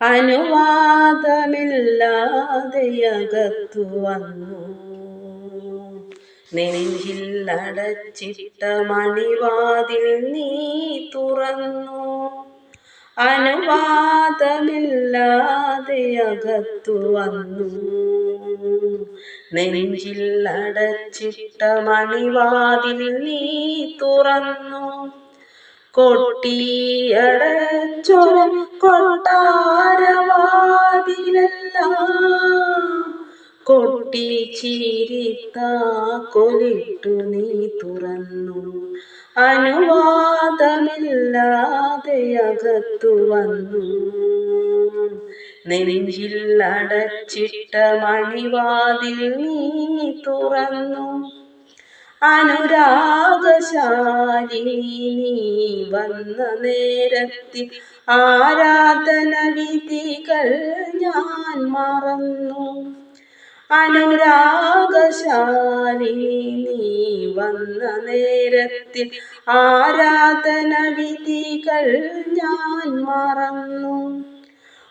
അനുവാദമില്ലാതെയകത്തു വന്നു. നെഞ്ചിലടച്ചിട്ട മണിവാതിൽ നീ തുറന്നു. അനുവാദമില്ലാതെയകത്തു വന്നു. നെഞ്ചിലടച്ചിട്ട മണിവാതിൽ നീ തുറന്നു. കൊട്ടിയടച്ചൊരു കൊട്ടാരവാതിലെല്ലാം കൊട്ടിച്ചിരിത്താക്കോലിട്ടു നീ തുറന്നു. അനുവാദമില്ലാതെയകത്തു വന്നു. നെഞ്ചിലടച്ചിട്ട മണിവാതിൽ നീ തുറന്നു. അനുരാഗശാലിനി നീ വന്ന നേരത്തിൽ ആരാധന വിധികൾ ഞാൻ മറന്നു. അനുരാഗശാലിനി നീ വന്ന നേരത്തിൽ ആരാധന വിധികൾ ഞാൻ മറന്നു.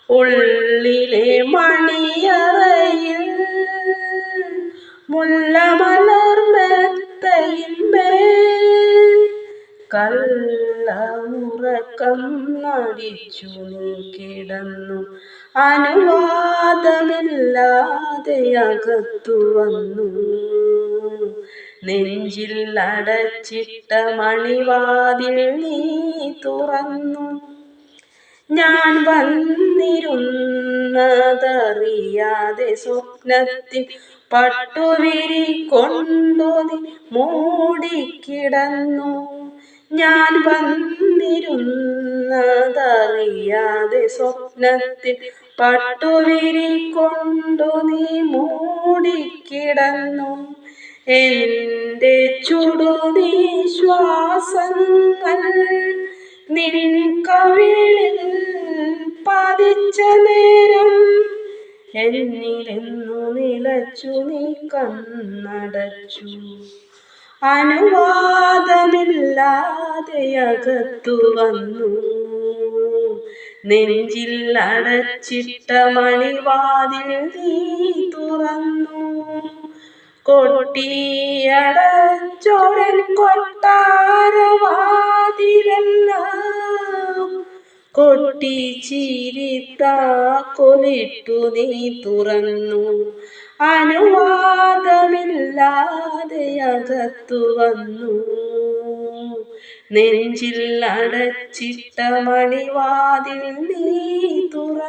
ഉള്ളിലെ മണിയറയിൽ മുല്ലമലർമെത്തയിന്മേൽ കള്ളമുറക്കം നടിച്ചു നീ കിടന്നു. അനുവാദമില്ലാതെയകത്തു വന്നു. നെഞ്ചിലടച്ചിട്ട മണിവാതിൽ നീ തുറന്നു. ഞാൻ വന്നിരുന്നതറിയാതെ സ്വപ്നത്തിൽ പട്ടുവിരി കൊണ്ടു നീ മൂടിക്കിടന്നു. ഞാൻ വന്നിരുന്നതറിയാതെ സ്വപ്നത്തിൽ പട്ടുവിരി കൊണ്ടു നീ മൂടിക്കിടന്നു. എൻ്റെ ചുടുനിശ്വാസങ്ങൾ നിൻ കവിളിൽ പതിച്ച നേരം എന്നിലെന്നു നിലച്ചു നീ കണ്ണടച്ചു. അനുവാദമില്ലാതെയകത്തു വന്നു. നെഞ്ചിലടച്ചിട്ട മണിവാതിൽ നീ തുറന്നു. കൊട്ടിയടച്ചൊരൻ കൊട്ടാരവാതിലെല്ലാം കൊട്ടിച്ചിരിത്താക്കോലിട്ടു നീ തുറന്നു. അനുവാദമില്ലാതെയകത്തു വന്നു. നെഞ്ചിലടച്ചിട്ട മണിവാതിൽ നീ തുറന്നു.